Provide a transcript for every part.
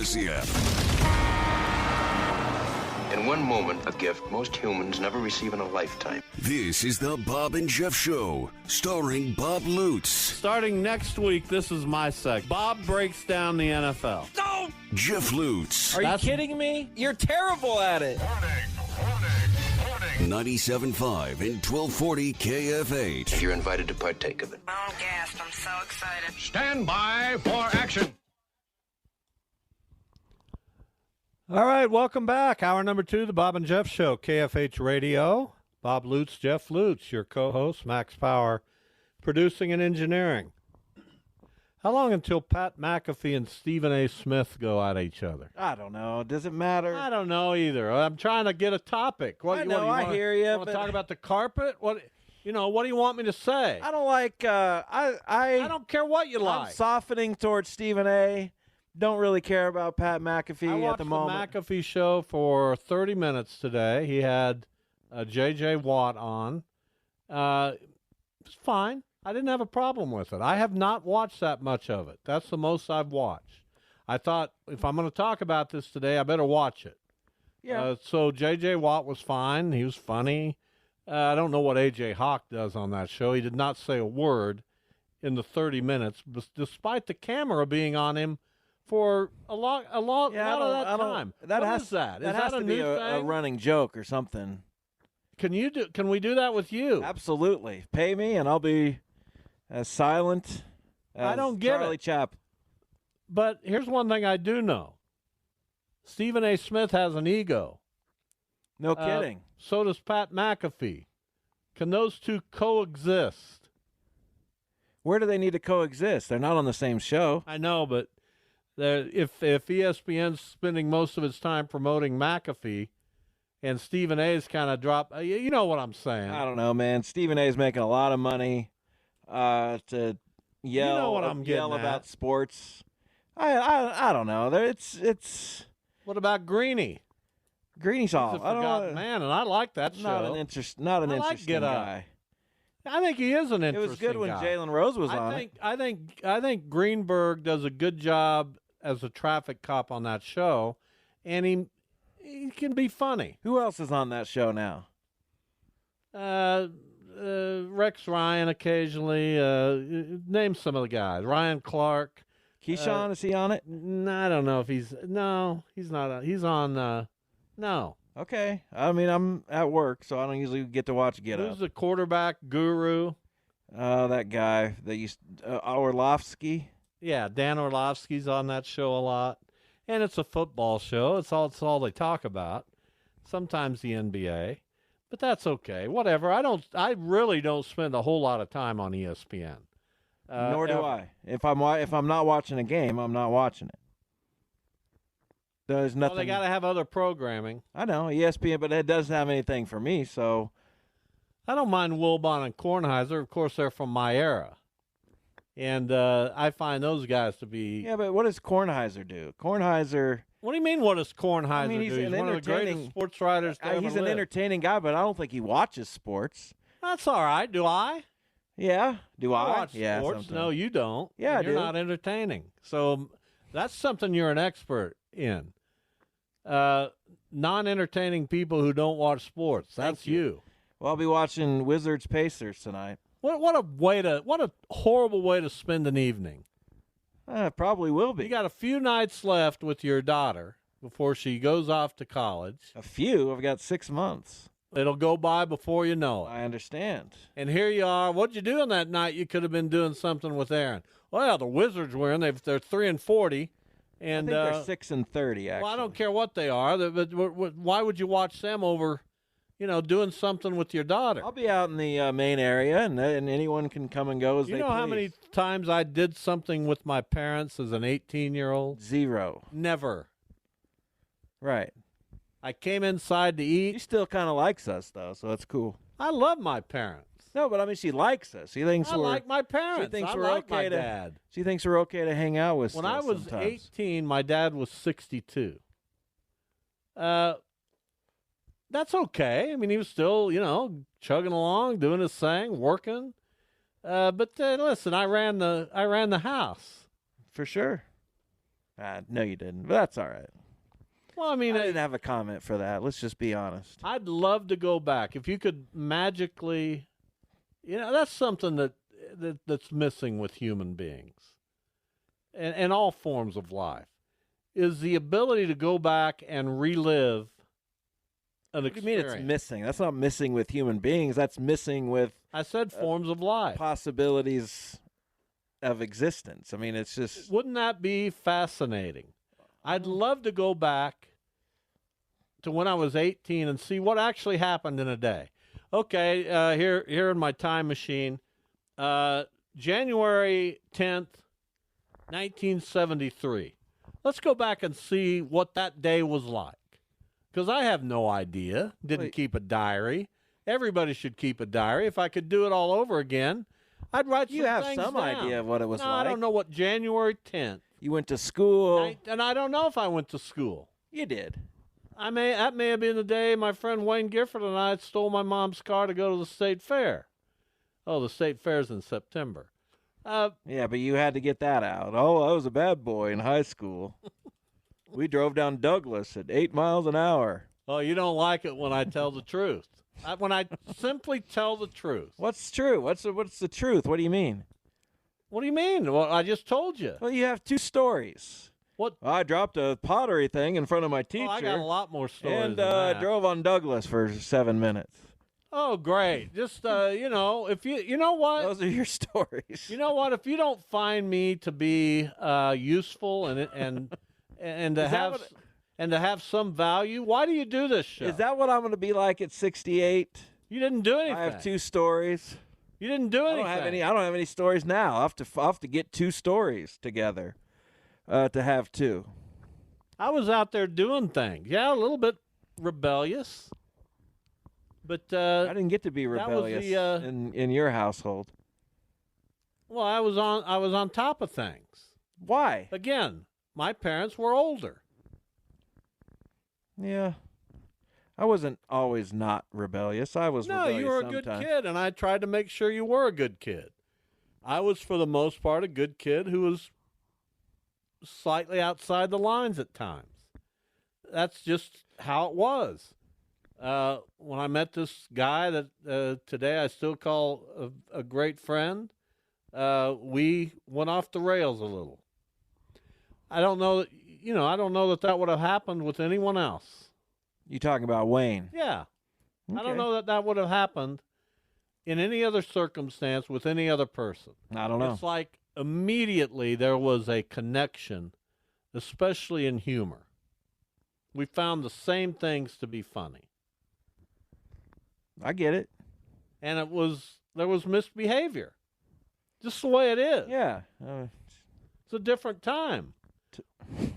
In one moment, a gift most humans never receive in a lifetime. This is the Bob and Jeff Show, starring Bob Lutz. Starting next week, this is my segment. Bob breaks down the NFL. No! Jeff Lutz. Are you kidding me? You're terrible at it. 97.5 and 1240 KFH. You're invited to partake of it. I'm gassed. I'm so excited. Stand by for action. All right, welcome back. Hour number 2, the Bob and Jeff Show, KFH Radio. Bob Lutz, Jeff Lutz, your co-host, Max Power, producing and engineering. How long until Pat McAfee and Stephen A. Smith go at each other? I don't know. Does it matter? I don't know either. I'm trying to get a topic. I know, I hear you, Want to talk about the carpet? What do you want me to say? I don't like. I don't care what you like. I'm softening towards Stephen A. Don't really care about Pat McAfee at the moment. I watched the McAfee show for 30 minutes today. He had J.J. Watt on. It's fine. I didn't have a problem with it. I have not watched that much of it. That's the most I've watched. I thought if I'm going to talk about this today, I better watch it. Yeah. So J.J. Watt was fine. He was funny. I don't know what A.J. Hawk does on that show. He did not say a word in the 30 minutes, despite the camera being on him for a lot of that time. That What is that? That Is has that to be new a thing? running joke or something. Can we do that with you? Absolutely. Pay me, and I'll be as silent as I don't get Charlie it. Chaplin. But here's one thing I do know. Stephen A. Smith has an ego. No kidding. So does Pat McAfee. Can those two coexist? Where do they need to coexist? They're not on the same show. I know, but if ESPN's spending most of its time promoting McAfee and Stephen A's kind of drop, you know what I'm saying. I don't know, man. Stephen A. is making a lot of money to yell, what I'm getting about at. sports. I don't know. It's What about Greeny? Greeny's He's a all. I don't forgotten know. man, and I like that show. Not an interesting Get Up. guy. I think he is an It interesting was good when guy. Jalen Rose was on it. I think Greenberg does a good job as a traffic cop on that show, and he can be funny. Who else is on that show now? Rex Ryan occasionally. Name some of the guys. Ryan Clark. Keyshawn, is he on it? I don't know if he's not. He's on. No. Okay. I mean, I'm at work, so I don't usually get to watch Get Up. Who's the quarterback guru? That guy that used Orlovsky. Yeah, Dan Orlovsky's on that show a lot, and it's a football show. It's all they talk about. Sometimes the NBA, but that's okay. Whatever. I really don't spend a whole lot of time on ESPN. Nor do I. If I'm not watching a game, I'm not watching it. There's nothing. Well, they got to have other programming. I know ESPN, but it doesn't have anything for me. So I don't mind Wilbon and Kornheiser. Of course, they're from my era, and I find those guys to be. yeah, but what does Kornheiser do? Kornheiser. What do you mean? What does Kornheiser do? he's He's an one of the greatest entertaining- sports writers to ever He's an live. entertaining guy, but I don't think he watches sports. That's all right. Do I? Yeah. Do I? watch yeah. sports. sometimes. No, you don't. Yeah, I And you're do. not entertaining. So that's something you're an expert in. Non-entertaining people who don't watch sports. That's Thank you. Well, I'll be watching Wizards Pacers tonight. What a horrible way to spend an evening. Probably will be. You got a few nights left with your daughter before she goes off to college. A few. I've got 6 months. It'll go by before you know it. I understand. And here you are. What'd you do on that night? You could have been doing something with Aaron. Well, the Wizards were in. They're 3-40, and I think they're 6-30. Actually. well, I don't care what they are. But why would you watch them over, doing something with your daughter? I'll be out in the main area, and anyone can come and go as they You know how many please. times I did something with my parents as an 18-year-old? 0. Never. Right. I came inside to She eat. still kind of likes us, though, so that's cool. I love my parents. No, but I mean, she likes us. She thinks I like my parents. thinks I we're like my okay to- dad. She thinks we're okay to hang out with. When still I was sometimes. 18, my dad was 62. That's okay. I mean, he was still, chugging along, doing his thing, working. But listen, I ran the house. For sure. No, you didn't. But that's all right. Well, I mean, I didn't have a comment for that. Let's just be honest. I'd love to go back. If you could magically, that's something that's missing with human beings and all forms of life, is the ability to go back and relive an What do you mean experience. it's missing? That's not missing with human beings. That's missing with I said forms of life. possibilities of existence. I mean, it's just Wouldn't that be fascinating? I'd love to go back to when I was 18 and see what actually happened in a day. Okay, here in my time machine, January 10th, 1973. Let's go back and see what that day was like. Because I have no idea. Didn't Wait. keep a diary. Everybody should keep a diary. If I could do it all over again, I'd write you some have things some down. idea of what it was No, like. I don't know what January 10th. You went to school. And I don't know if I went to school. You did. That may have been the day my friend Wayne Gifford and I stole my mom's car to go to the state fair. Oh, the state fair's in September. Yeah, but you had to get that out. Oh, I was a bad boy in high school. We drove down Douglas at 8 miles an hour. Oh, you don't like it when I tell the truth. When I simply tell the truth. What's true? What's the truth? What do you mean? What do you mean? Well, I just told you. Well, you have two stories. What? I dropped a pottery thing in front of my teacher. Oh, I got a lot more stories and than that. drove on Douglas for 7 minutes. Oh, great. Just, if you know what? Those are your stories. You know what? If you don't find me to be useful and to Is that have what- and to have some value, why do you do this show? Is that what I'm going to be like at 68? You didn't do anything. I have two stories. You didn't do I anything. don't have any stories now. I'll have to get two stories together to have two. I was out there doing things. Yeah, a little bit rebellious, but I didn't get to be that was rebellious the, in your household. well, I was on top of things. Why? Again, my parents were older. Yeah. I wasn't always not rebellious. I was No, rebellious you were a good sometimes. kid, and I tried to make sure you were a good kid. I was, for the most part, a good kid who was slightly outside the lines at times. That's just how it was. When I met this guy that today I still call a great friend, we went off the rails a little. I don't know that would have happened with anyone else. You talking about Wayne? Yeah. I Okay. don't know that would have happened in any other circumstance with any other person. I don't know. It's like immediately there was a connection, especially in humor. We found the same things to be funny. I get it. And there was misbehavior. Just the way it is. Yeah. It's a different time.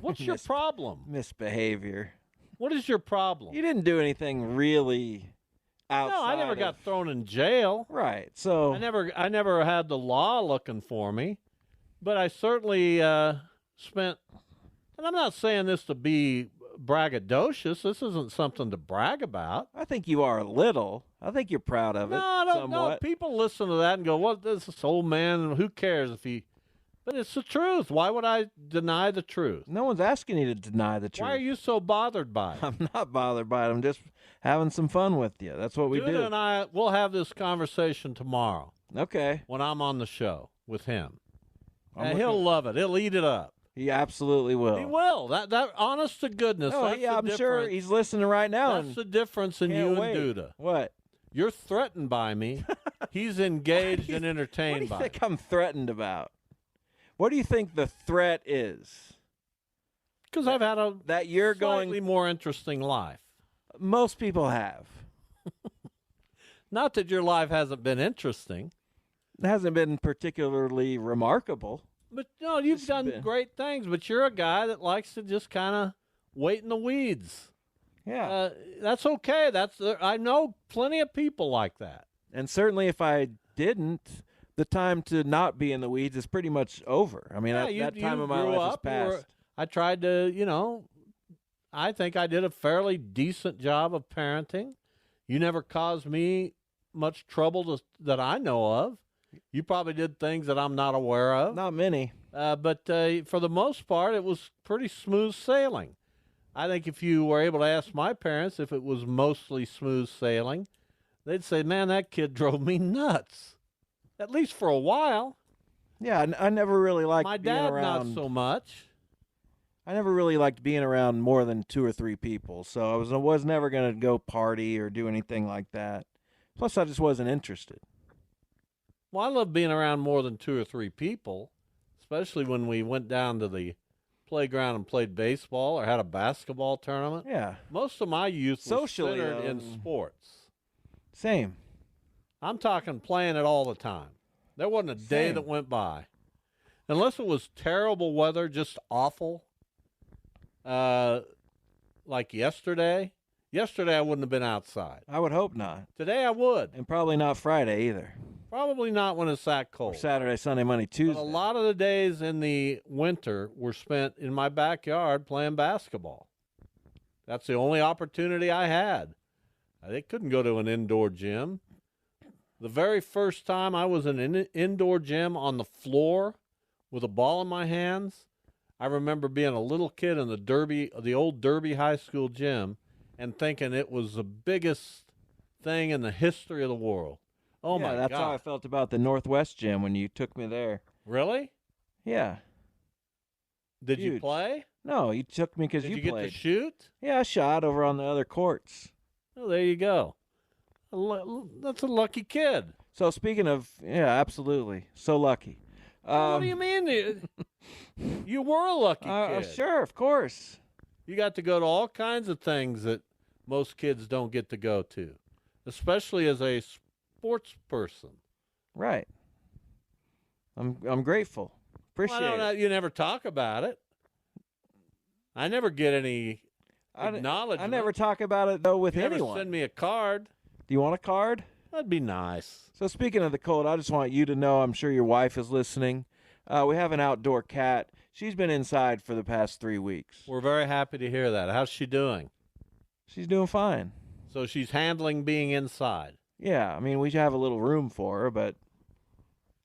What's your Mis- problem? Misbehavior. What is your problem? You didn't do anything really outside. No, I never of- got thrown in jail. Right. So I never had the law looking for me, but I certainly spent. And I'm not saying this to be braggadocious. This isn't something to brag about. I think you are a little. I think you're proud of it. No, I don't know. somewhat. People listen to that and go, "What? This old man? Who cares if he?" But it's the truth. Why would I deny the truth? No one's asking you to deny the truth. Why are you so bothered by it? I'm not bothered by it. I'm just having some fun with you. That's what we Judah do. and I will have this conversation tomorrow Okay. when I'm on the show with him. I'm And he'll looking- love it. He'll eat it up. He absolutely will. He will. That honest to goodness. Oh, that's yeah, the I'm sure difference. he's listening right now. That's and the difference in can't you wait. and Duda. What? You're threatened by me. He's engaged and What entertained do you by think me. I'm threatened about? What do you think the threat is? Because I've had a That you're slightly going. more interesting life. Most people have. Not that your life hasn't been interesting, It hasn't been particularly remarkable. but no, you've It's done been- great things. But you're a guy that likes to just kind of wait in the weeds. Yeah. That's okay. I know plenty of people like that. And certainly if I didn't, the time to not be in the weeds is pretty much over. I mean, Yeah, that time you of my grew life is up, you were- past. I tried to, I think I did a fairly decent job of parenting. You never caused me much trouble that I know of. You probably did things that I'm not aware of. Not many. But for the most part, it was pretty smooth sailing. I think if you were able to ask my parents if it was mostly smooth sailing, they'd say, man, that kid drove me nuts, at least for a while. Yeah, I never really liked My being dad, around. not so much. I never really liked being around more than 2 or 3 people, so I was never going to go party or do anything like that. Plus, I just wasn't interested. Well, I love being around more than 2 or 3 people, especially when we went down to the playground and played baseball or had a basketball tournament. Yeah, Most of my youth was Socially, centered in sports. same. I'm talking playing it all the time. There wasn't a day Same. that went by. Unless it was terrible weather, just awful. Like yesterday. Yesterday I wouldn't have been outside. I would hope not, Today I would. and probably not Friday either, Probably not when it's that or cold. Saturday, Sunday, Monday, Tuesday. But a lot of the days in the winter were spent in my backyard playing basketball. That's the only opportunity I had. I couldn't go to an indoor gym. The very first time I was in an indoor gym on the floor with a ball in my hands, I remember being a little kid in the old Derby High School gym, and thinking it was the biggest thing in the history of the world. Oh yeah, my that's God. how I felt about the Northwest gym when you took me there. Really? Yeah. Did you Huge. play? No, you took me because Did you you get played. to shoot? Yeah, I shot over on the other courts. Oh, there you go. That's a lucky kid. So speaking of, yeah, absolutely, so lucky. What do you mean? You were a lucky kid. Sure, of course. You got to go to all kinds of things that most kids don't get to go to, especially as a sports person. Right. I'm grateful. Appreciate Well, I don't know, it. you never talk about it. I never get any I acknowledgement. never talk about it though with You never anyone. send me a card. Do you want a card? That'd be nice. So speaking of the cold, I just want you to know, I'm sure your wife is listening. We have an outdoor cat. She's been inside for the past 3 weeks. We're very happy to hear that. How's she doing? She's doing fine. So she's handling being inside. Yeah, I mean, we have a little room for her, but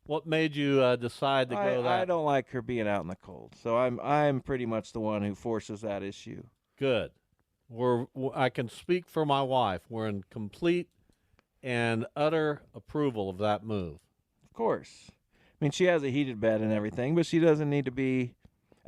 What made you decide to go that? I don't like her being out in the cold. So I'm pretty much the one who forces that issue. Good. I can speak for my wife. We're in complete and utter approval of that move. Of course. I mean, she has a heated bed and everything, but she doesn't need to be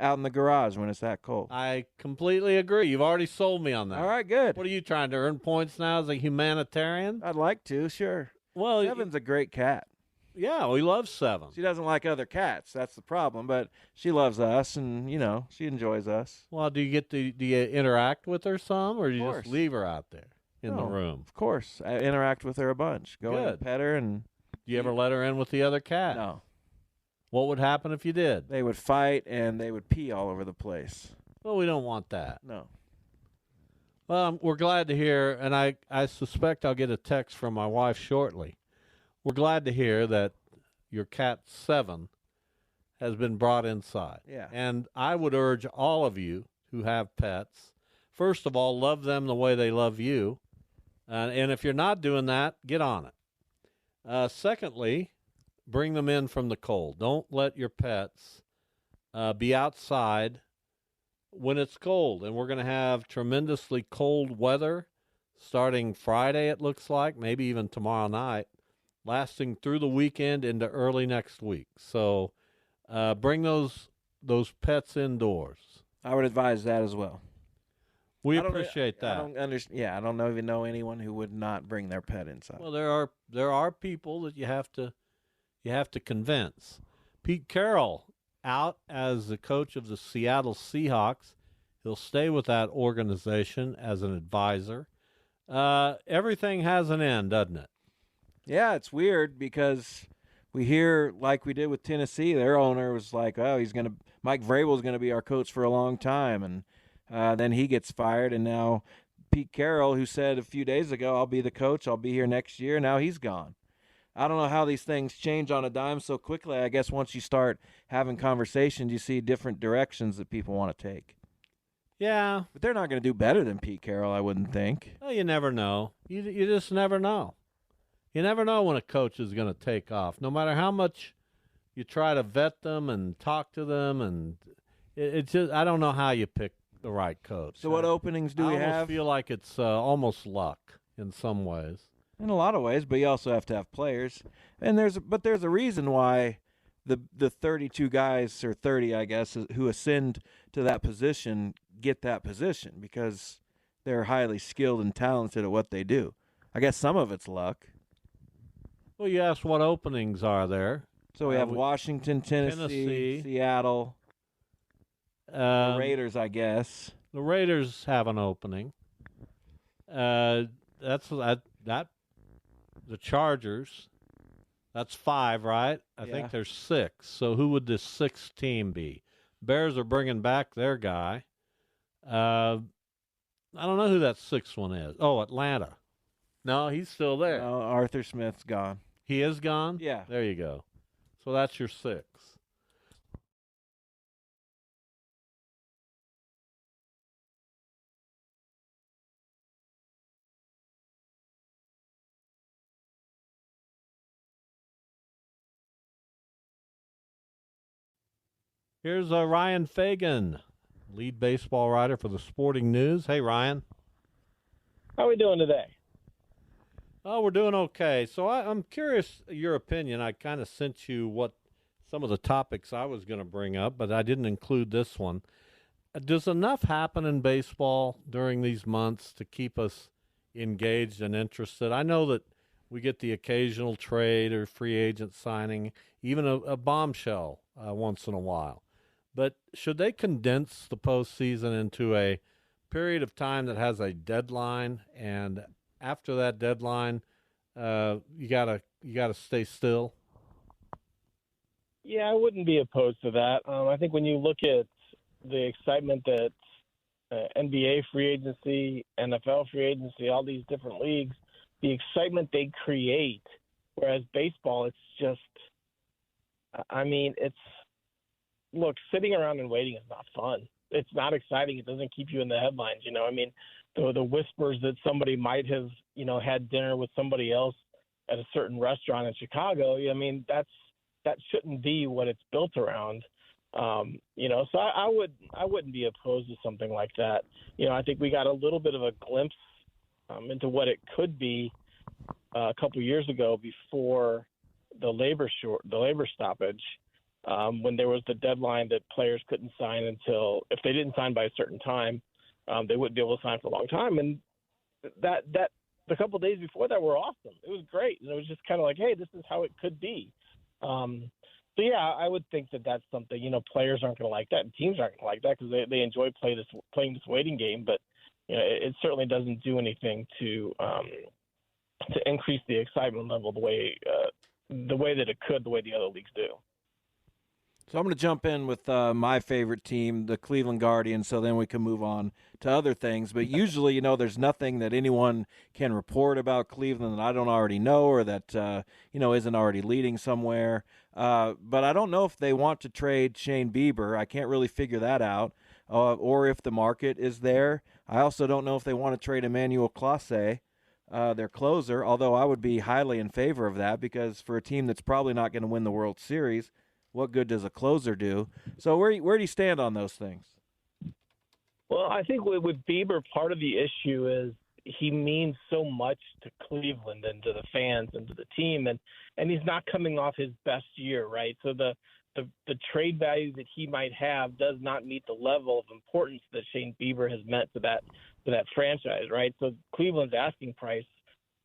out in the garage when it's that cold. I completely agree. You've already sold me on that. All right, good. What are you trying to earn points now as a humanitarian? I'd like to, sure. Well, Seven's a great cat. yeah, we love Seven. She doesn't like other cats. That's the problem, but she loves us, and, she enjoys us. Well, do you interact with her some, or do you course. just leave her out there in the No, room? Of course. I interact with her a bunch. Go in Good. and pet her, and Do you ever let her in with the other cat? no. What would happen if you did? They would fight, and they would pee all over the place. Well, we don't want that. No. Well, we're glad to hear, and I suspect I'll get a text from my wife shortly. We're glad to hear that your cat Seven has been brought inside. Yeah. And I would urge all of you who have pets, first of all, love them the way they love you. And if you're not doing that, get on it. Secondly, bring them in from the cold. Don't let your pets be outside when it's cold. And we're going to have tremendously cold weather starting Friday, it looks like, maybe even tomorrow night, lasting through the weekend into early next week. So bring those pets indoors. I would advise that as well. We I don't- appreciate that. I don't understand. Yeah, I don't even know anyone who would not bring their pet inside. Well, there are people that you have to convince. Pete Carroll out as the coach of the Seattle Seahawks. He'll stay with that organization as an advisor. Everything has an end, doesn't it? Yeah, it's weird because we hear, like we did with Tennessee, their owner was like, "Oh, Mike Vrabel's gonna be our coach for a long time," and then he gets fired, and now Pete Carroll, who said a few days ago, "I'll be the coach, I'll be here next year," now he's gone. I don't know how these things change on a dime so quickly. I guess once you start having conversations, you see different directions that people want to take. Yeah. But they're not going to do better than Pete Carroll, I wouldn't think. Well, you never know. You just never know. You never know when a coach is going to take off. No matter how much you try to vet them and talk to them, and it just I don't know how you pick the right coach. So what openings do we I almost have? feel like it's almost luck in some ways. In a lot of ways, but you also have to have players. And there's a reason why the 32 guys, or 30, I guess, who ascend to that position get that position, because they're highly skilled and talented at what they do. I guess some of it's luck. Well, you asked what openings are there. So we have Washington, Tennessee, Seattle, the Raiders, I guess. The Raiders have an opening. That's that. The Chargers. That's 5, right? I think there's 6. So who would this 6th team be? Bears are bringing back their guy. I don't know who that 6th one is. Oh, Atlanta. No, he's still there. No, Arthur Smith's gone. He is gone? Yeah. There you go. So that's your 6. Here's Ryan Fagan, lead baseball writer for the Sporting News. Hey, Ryan. How are we doing today? Oh, we're doing okay. So I'm curious your opinion. I kind of sent you what some of the topics I was going to bring up, but I didn't include this one. Does enough happen in baseball during these months to keep us engaged and interested? I know that we get the occasional trade or free agent signing, even a bombshell once in a while. But should they condense the postseason into a period of time that has a deadline, and after that deadline, you gotta stay still? Yeah, I wouldn't be opposed to that. I think when you look at the excitement that NBA free agency, NFL free agency, all these different leagues, the excitement they create, whereas baseball, it's just, look, sitting around and waiting is not fun. It's not exciting. It doesn't keep you in the headlines. The whispers that somebody might have, had dinner with somebody else at a certain restaurant in Chicago. That shouldn't be what it's built around. So I wouldn't be opposed to something like that. I think we got a little bit of a glimpse into what it could be a couple years ago before the labor stoppage, when there was the deadline that players couldn't sign until, if they didn't sign by a certain time, they wouldn't be able to sign for a long time. And that the couple of days before that were awesome. It was great. And it was just kind of like, hey, this is how it could be. So yeah, I would think that that's something, players aren't going to like that, and teams aren't going to like that, because they enjoy playing this waiting game. But it certainly doesn't do anything to increase the excitement level the way that it could, the way the other leagues do. So I'm going to jump in with my favorite team, the Cleveland Guardians, so then we can move on to other things. But usually, there's nothing that anyone can report about Cleveland that I don't already know, or that, isn't already leading somewhere. But I don't know if they want to trade Shane Bieber. I can't really figure that out, or if the market is there. I also don't know if they want to trade Emmanuel Clase, their closer, although I would be highly in favor of that, because for a team that's probably not going to win the World Series, what good does a closer do? So where do you stand on those things? Well, I think with Bieber, part of the issue is he means so much to Cleveland and to the fans and to the team, and he's not coming off his best year, right? So the trade value that he might have does not meet the level of importance that Shane Bieber has meant to that franchise, right? So Cleveland's asking price,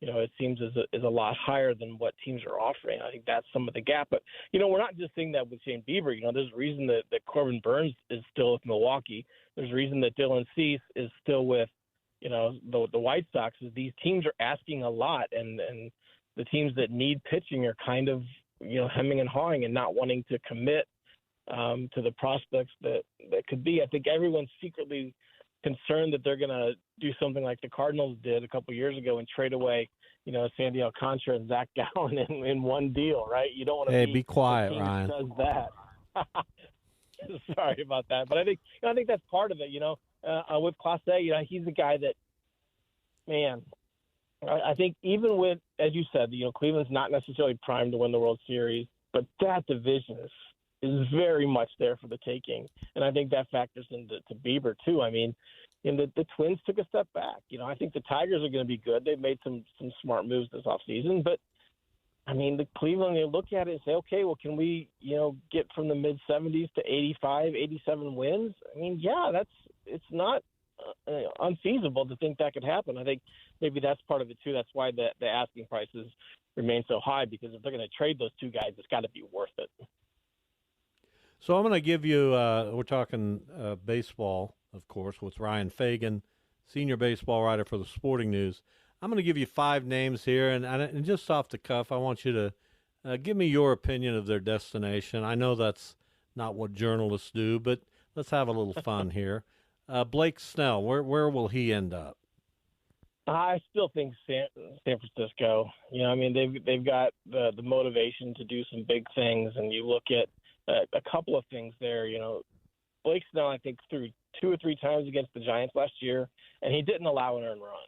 it seems is a lot higher than what teams are offering. I think that's some of the gap. But, we're not just seeing that with Shane Bieber. There's a reason that Corbin Burns is still with Milwaukee. There's a reason that Dylan Cease is still with, the White Sox. Is these teams are asking a lot, and the teams that need pitching are kind of, hemming and hawing and not wanting to commit to the prospects that could be. I think everyone's secretly concerned that they're going to do something like the Cardinals did a couple years ago and trade away, Sandy Alcantara and Zach Gallen in one deal, right? You don't want to be quiet, Ryan. Does that? Sorry about that, but I think that's part of it. With Clase, he's a guy that, man, I think even with, as you said, Cleveland's not necessarily primed to win the World Series, but that division is very much there for the taking, and I think that factors into Bieber too. I mean, the Twins took a step back. I think the Tigers are going to be good. They've made some smart moves this offseason, but I mean, the Cleveland, they look at it and say, okay, well, can we, get from the mid-70s to 85, 87 wins? I mean, yeah, it's not unfeasible to think that could happen. I think maybe that's part of it, too. That's why the asking prices remain so high, because if they're going to trade those two guys, it's got to be worth it. So I'm going to give you, we're talking baseball, of course, with Ryan Fagan, senior baseball writer for the Sporting News. I'm going to give you 5 names here, and just off the cuff, I want you to give me your opinion of their destination. I know that's not what journalists do, but let's have a little fun here. Blake Snell, where will he end up? I still think San Francisco. I mean, they've got the motivation to do some big things, and you look at a couple of things there. Blake Snell, I think, threw 2 or 3 times against the Giants last year, and he didn't allow an earned run.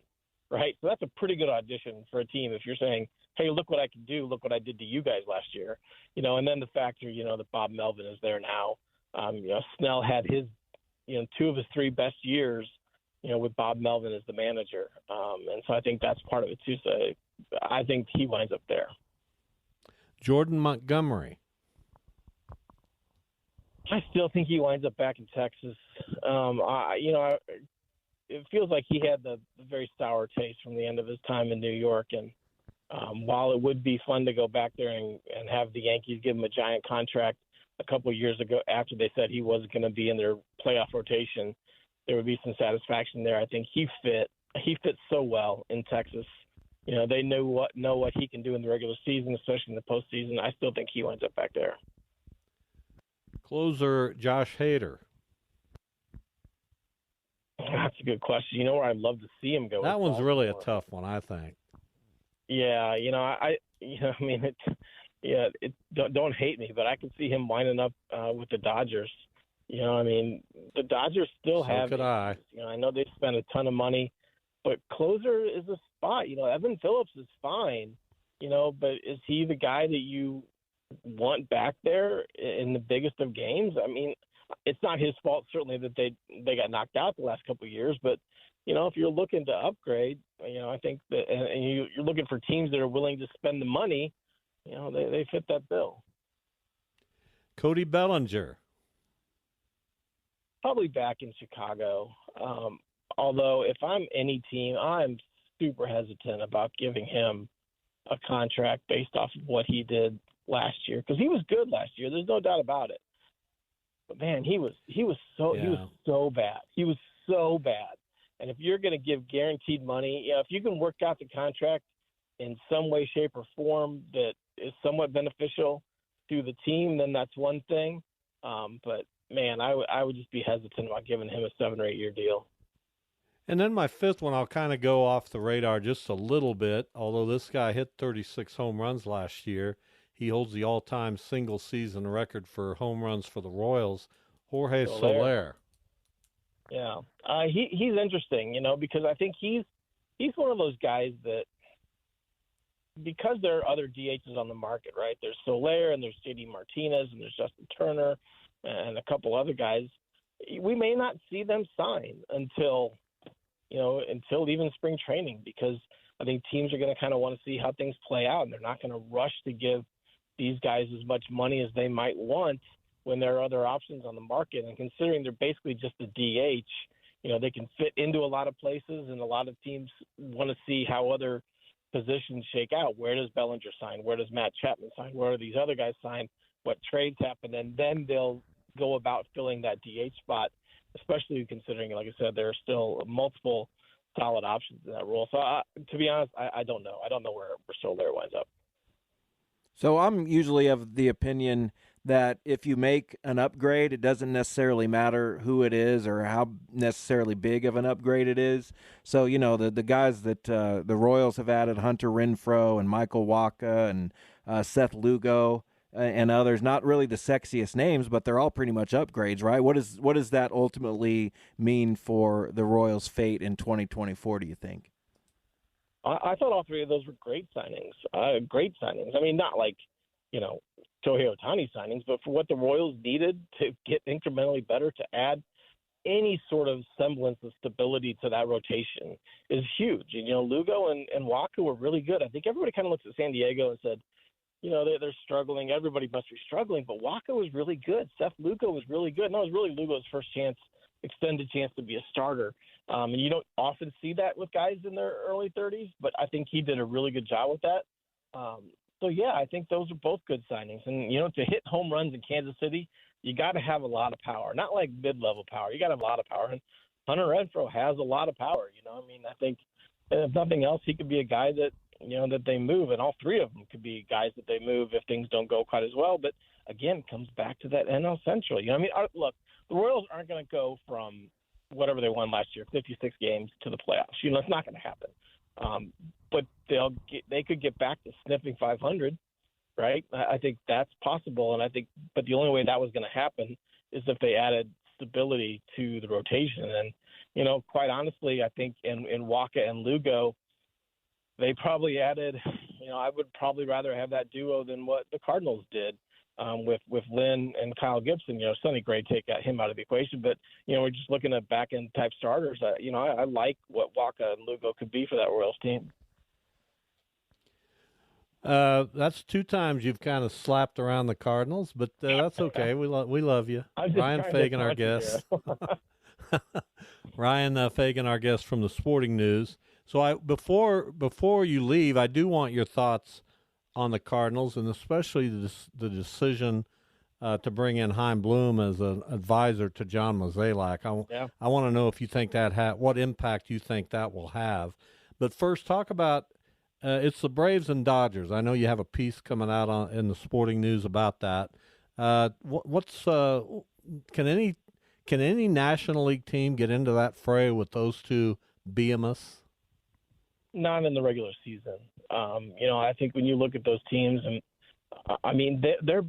Right, so that's a pretty good audition for a team if you're saying, "Hey, look what I can do! Look what I did to you guys last year." And then the factor, that Bob Melvin is there now. Snell had his, 2 of his 3 best years, with Bob Melvin as the manager, and so I think that's part of it too. So I think he winds up there. Jordan Montgomery. I still think he winds up back in Texas. It feels like he had the very sour taste from the end of his time in New York. And while it would be fun to go back there and have the Yankees give him a giant contract a couple of years ago after they said he wasn't going to be in their playoff rotation, there would be some satisfaction there. I think he fits so well in Texas. They know what he can do in the regular season, especially in the postseason. I still think he winds up back there. Closer Josh Hader. That's a good question. Where I'd love to see him go? That one's really a tough one, I think. Yeah, don't hate me, but I can see him winding up with the Dodgers. The Dodgers still have. So could I. I know they spent a ton of money, but closer is a spot. Evan Phillips is fine, but is he the guy that you want back there in the biggest of games? I mean, it's not his fault, certainly, that they got knocked out the last couple of years. But, if you're looking to upgrade, I think that and you're looking for teams that are willing to spend the money, they fit that bill. Cody Bellinger. Probably back in Chicago. Although if I'm any team, I'm super hesitant about giving him a contract based off of what he did last year, because he was good last year. There's no doubt about it. But man, he was so bad. He was so bad. And if you're going to give guaranteed money, if you can work out the contract in some way, shape, or form that is somewhat beneficial to the team, then that's one thing. But man, I would just be hesitant about giving him a 7 or 8 year deal. And then my 5th one, I'll kind of go off the radar just a little bit. Although this guy hit 36 home runs last year. He holds the all-time single-season record for home runs for the Royals, Jorge Soler. Yeah, he's interesting, because I think he's one of those guys that, because there are other DHs on the market, right? There's Soler and there's JD Martinez and there's Justin Turner and a couple other guys. We may not see them sign until even spring training, because I think teams are going to kind of want to see how things play out, and they're not going to rush to give these guys as much money as they might want when there are other options on the market. And considering they're basically just a DH, they can fit into a lot of places, and a lot of teams want to see how other positions shake out. Where does Bellinger sign? Where does Matt Chapman sign? Where do these other guys sign? What trades happen? And then they'll go about filling that DH spot, especially considering, like I said, there are still multiple solid options in that role. So to be honest, I don't know. I don't know where Soler winds up. So I'm usually of the opinion that if you make an upgrade, it doesn't necessarily matter who it is or how necessarily big of an upgrade it is. So, the guys that the Royals have added, Hunter Renfroe and Michael Wacha and Seth Lugo and others, not really the sexiest names, but they're all pretty much upgrades, right? What does that ultimately mean for the Royals' fate in 2024, do you think? I thought all 3 of those were great signings. I mean, not like Shohei Ohtani signings, but for what the Royals needed to get incrementally better, to add any sort of semblance of stability to that rotation is huge. And, Lugo and Waka were really good. I think everybody kind of looks at San Diego and said, they're struggling. Everybody must be struggling, but Waka was really good. Seth Lugo was really good. And that was really Lugo's first extended chance to be a starter. And you don't often see that with guys in their early 30s, but I think he did a really good job with that. So, yeah, I think those are both good signings. And, to hit home runs in Kansas City, you got to have a lot of power, not like mid-level power. You got to have a lot of power. And Hunter Renfroe has a lot of power. I think if nothing else, he could be a guy that, that they move. And all three of them could be guys that they move if things don't go quite as well. But, again, it comes back to that NL Central. Look, the Royals aren't going to go from whatever they won last year, 56 games, to the playoffs. It's not going to happen. But they could get back to sniffing 500, right? I think that's possible, but the only way that was going to happen is if they added stability to the rotation. And quite honestly, I think in Waka and Lugo, they probably added. I would probably rather have that duo than what the Cardinals did with Lynn and Kyle Gibson. Sonny Gray take him out of the equation, but we're just looking at back end type starters. I like what Waka and Lugo could be for that Royals team. That's 2 times you've kind of slapped around the Cardinals, but that's okay. We love you. Ryan Fagan, our guest. Ryan Fagan, our guest from the Sporting News. So before you leave, I do want your thoughts on the Cardinals, and especially the decision to bring in Chaim Bloom as an advisor to John Mozeliak. I want to know if you think what impact you think that will have. But first, talk about it's the Braves and Dodgers. I know you have a piece coming out in the Sporting News about that. Can any National League team get into that fray with those two behemoths? Not in the regular season. I think when you look at those teams, and they're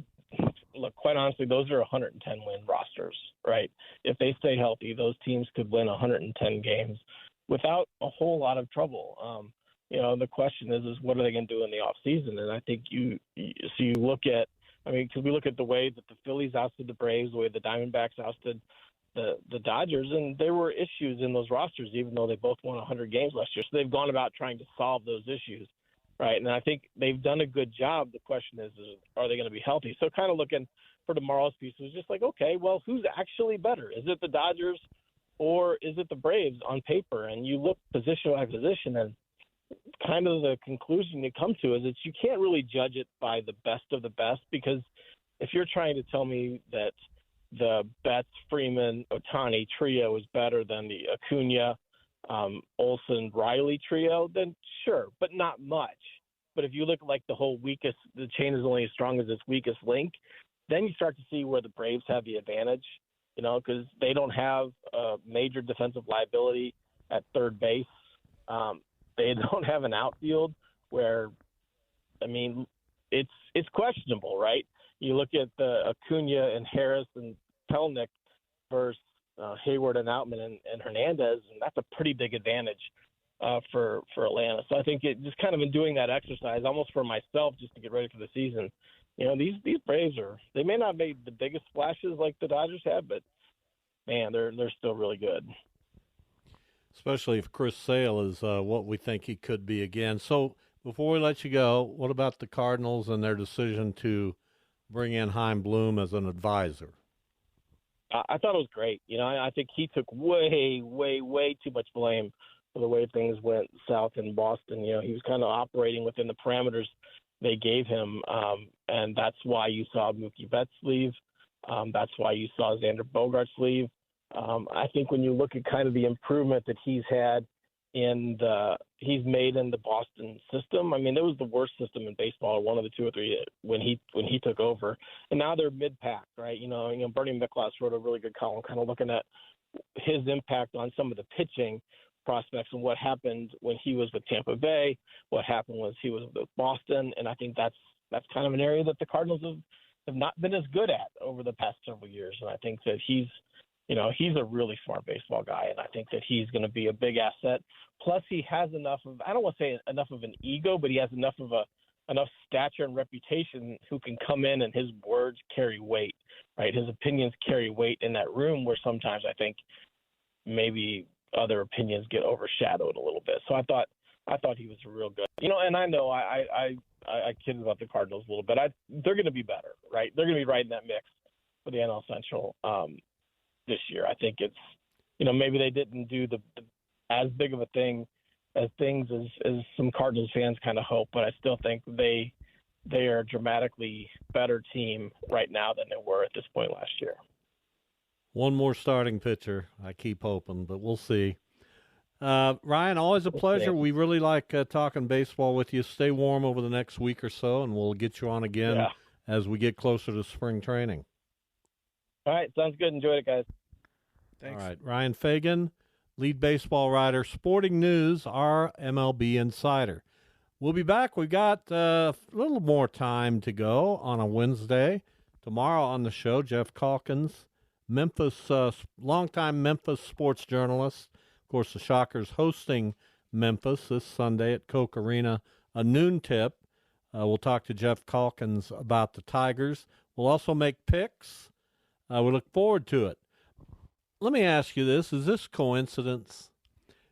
look, quite honestly, those are 110 win rosters, right? If they stay healthy, those teams could win 110 games without a whole lot of trouble. The question is what are they going to do in the off season? And I think you look at, because we look at the way that the Phillies ousted the Braves, the way the Diamondbacks ousted the Dodgers, and there were issues in those rosters, even though they both won 100 games last year. So they've gone about trying to solve those issues, right? And I think they've done a good job. The question is are they going to be healthy? So kind of looking for tomorrow's piece was just like, okay, well, who's actually better? Is it the Dodgers or is it the Braves on paper? And you look position by position, and kind of the conclusion you come to is that you can't really judge it by the best of the best, because if you're trying to tell me that the Betts, Freeman, Ohtani trio is better than the Acuna, Olsen, Riley trio, then sure, but not much. But if you look like the chain is only as strong as its weakest link, then you start to see where the Braves have the advantage, because they don't have a major defensive liability at third base. They don't have an outfield where, it's questionable, right? You look at the Acuna and Harris and Pelnick versus Hayward and Outman and Hernandez, and that's a pretty big advantage for Atlanta. So I think it just kind of in doing that exercise, almost for myself, just to get ready for the season. These Braves they may not have made the biggest splashes like the Dodgers have, but man, they're still really good. Especially if Chris Sale is what we think he could be again. So before we let you go, what about the Cardinals and their decision to bring in Chaim Bloom as an advisor? I thought it was great. I think he took way, way, way too much blame for the way things went south in Boston. He was kind of operating within the parameters they gave him, and that's why you saw Mookie Betts leave. That's why you saw Xander Bogaerts leave. I think when you look at kind of the improvement that he's made in the Boston system, it was the worst system in baseball, or one of the 2 or 3 when he took over, and now they're mid-pack, right? Bernie Miklasz wrote a really good column, kind of looking at his impact on some of the pitching prospects and what happened when he was with Tampa Bay, what happened when he was with Boston, and I think that's kind of an area that the Cardinals have not been as good at over the past several years, and I think that he's a really smart baseball guy, and I think that he's going to be a big asset. Plus, he has enough of, I don't want to say enough of an ego, but he has enough of enough stature and reputation who can come in and his words carry weight, right? His opinions carry weight in that room where sometimes I think maybe other opinions get overshadowed a little bit. So I thought he was real good. And I know I kid about the Cardinals a little bit. They're going to be better, right? They're going to be right in that mix for the NL Central this year. I think it's, maybe they didn't do the as big of a thing as some Cardinals fans kind of hope, but I still think they are a dramatically better team right now than they were at this point last year. One more starting pitcher, I keep hoping, but we'll see. Ryan, always a pleasure. We really like talking baseball with you. Stay warm over the next week or so, and we'll get you on again as we get closer to spring training. All right, sounds good. Enjoy it, guys. Thanks. All right, Ryan Fagan, lead baseball writer, Sporting News, our MLB insider. We'll be back. We got a little more time to go on a Wednesday. Tomorrow on the show, Jeff Calkins, longtime Memphis sports journalist. Of course, the Shockers hosting Memphis this Sunday at Koch Arena, a noon tip. We'll talk to Jeff Calkins about the Tigers. We'll also make picks. We look forward to it. Let me ask you this. Is this coincidence?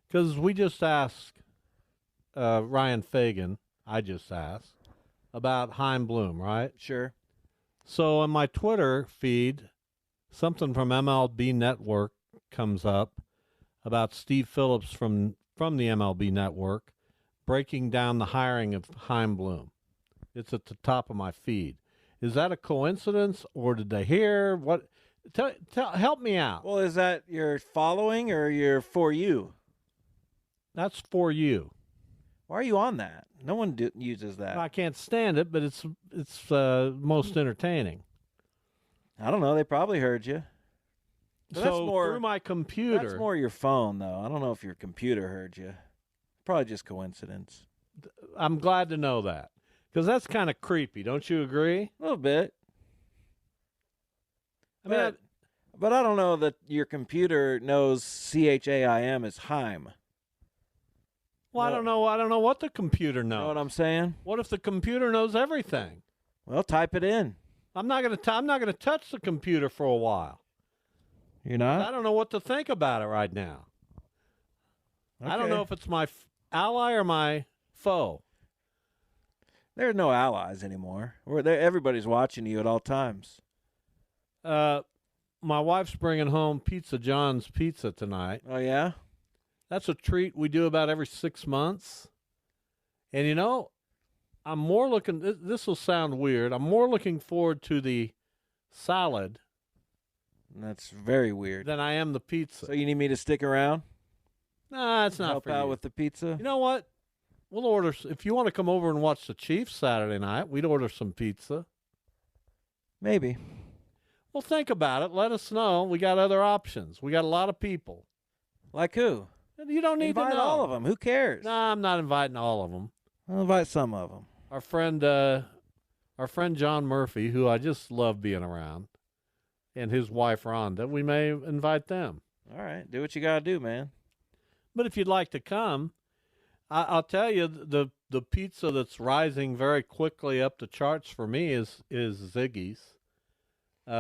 Because we just asked Ryan Fagan, I just asked, about Chaim Bloom, right? Sure. So in my Twitter feed, something from MLB Network comes up about Steve Phillips from the MLB Network breaking down the hiring of Chaim Bloom. It's at the top of my feed. Is that a coincidence, or did they hear? What? Help me out. Well, is that your following or your For You? That's For You. Why are you on that? No one uses that. I can't stand it, but it's most entertaining. I don't know. They probably heard you. But So through my computer. That's more your phone, though. I don't know if your computer heard you. Probably just coincidence. I'm glad to know that, because that's kind of creepy. Don't you agree? A little bit. But I don't know that your computer knows CHAIM is Chaim. Well, I don't know. I don't know what the computer knows. You know what I'm saying? What if the computer knows everything? Well, type it in. I'm not gonna touch the computer for a while. You're not? I don't know what to think about it right now. I don't know if it's my ally or my foe. There's no allies anymore. Everybody's watching you at all times. My wife's bringing home Pizza John's Pizza tonight. Oh, yeah? That's a treat we do about every 6 months. And, I'm more looking, this will sound weird, I'm more looking forward to the salad That's very weird. than I am the pizza. So you need me to stick around? Nah, it's not Help for out you. with the pizza? You know what? We'll order, if you want to come over and watch the Chiefs Saturday night, we'd order some pizza. Maybe. Well, think about it. Let us know. We got other options. We got a lot of people. Like who? You don't need Invite to know. all of them. Who cares? Nah, I'm not inviting all of them. I'll invite some of them. Our friend John Murphy, who I just love being around, and his wife Rhonda, we may invite them. All right. Do what you got to do, man. But if you'd like to come, I'll tell you, the pizza that's rising very quickly up the charts for me is Ziggy's.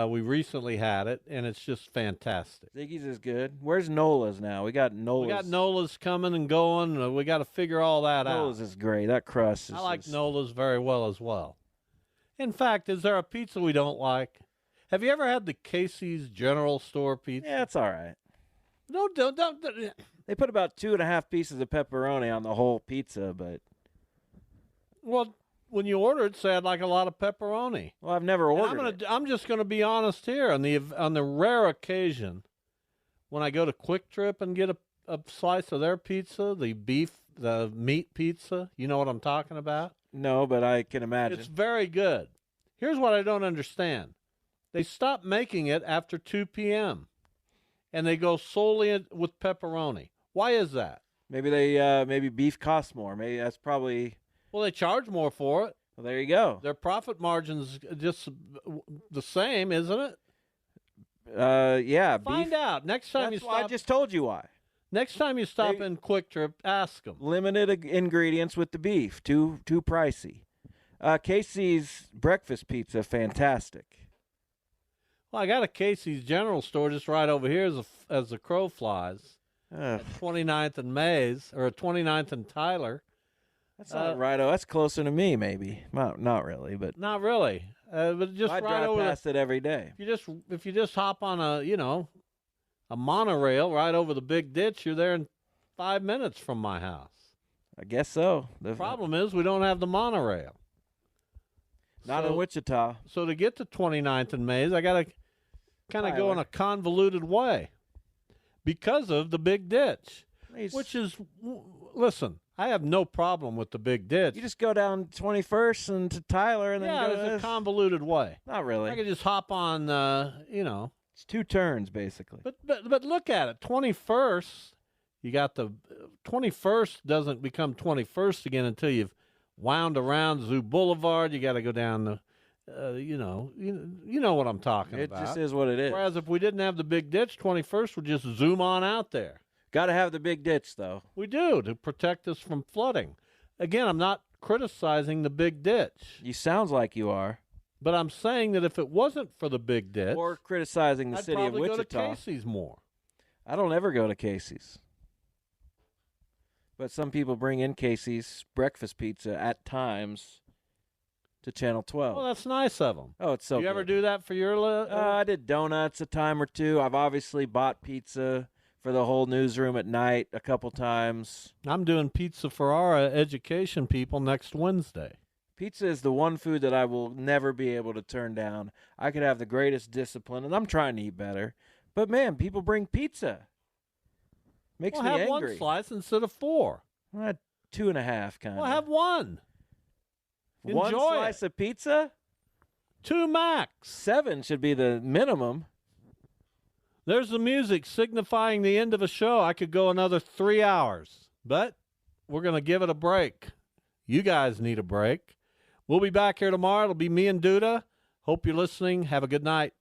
We recently had it, and it's just fantastic. Ziggy's is good. Where's Nola's now? We got Nola's. We got Nola's coming and going. We got to figure all that out. Nola's is great. That crust is I like just... Nola's very well as well. In fact, is there a pizza we don't like? Have you ever had the Casey's General Store pizza? Yeah, it's all right. No, don't. They put about 2.5 pieces of pepperoni on the whole pizza, but... Well, when you order it, say I'd like a lot of pepperoni. Well, I've never ordered it. I'm just going to be honest here. On the rare occasion when I go to Quick Trip and get a slice of their pizza, the meat pizza, you know what I'm talking about? No, but I can imagine. It's very good. Here's what I don't understand. They stop making it after 2 p.m., and they go solely with pepperoni. Why is that? Maybe maybe beef costs more. Maybe that's probably... Well, they charge more for it. Well, there you go. Their profit margin's just the same, isn't it? Yeah. Find out. Next time That's you why stop. I just told you why. Next time you stop in Quick Trip, ask them. Limited ingredients with the beef. Too pricey. Casey's breakfast pizza, fantastic. Well, I got a Casey's General Store just right over here as the crow flies. Ugh, At 29th and Mays, or 29th and Tyler. that's not right. Oh, that's closer to me, maybe. Not really, but Not really, but just I right drive over. past it every day. If you just hop on a monorail right over the big ditch, you're there in 5 minutes from my house. I guess so. The problem is we don't have the monorail. Not in Wichita. So to get to 29th and Mays, I got to kind of go in a convoluted way because of the big ditch, which is, listen, I have no problem with the big ditch. You just go down 21st and to Tyler, and then go to it's a this. convoluted way. Not really. I could just hop on, It's 2 turns basically. But look at it. 21st, you got the 21st doesn't become 21st again until you've wound around Zoo Boulevard. You got to go down the, you know what I'm talking about. It just is what it is. Whereas if we didn't have the big ditch, 21st would just zoom on out there. Got to have the big ditch though. We do to protect us from flooding. Again, I'm not criticizing the big ditch, You sounds like you are. but I'm saying that if it wasn't for the big ditch, Or criticizing the I'd city of probably Wichita. go to Casey's more. I don't ever go to Casey's. But some people bring in Casey's breakfast pizza at times to Channel 12. Well, that's nice of them. Oh, it's so you ever good. do that for your? I did donuts a time or two. I've obviously bought pizza for the whole newsroom at night a couple times. I'm doing pizza for our education people next Wednesday. Pizza is the one food that I will never be able to turn down. I could have the greatest discipline, and I'm trying to eat better. But, man, people bring pizza. Makes Well, me have angry. one slice instead of 4. 2.5, kind of. Well, have one. One Enjoy slice of pizza? 2 max. 7 should be the minimum. There's the music signifying the end of a show. I could go another 3 hours, but we're going to give it a break. You guys need a break. We'll be back here tomorrow. It'll be me and Duda. Hope you're listening. Have a good night.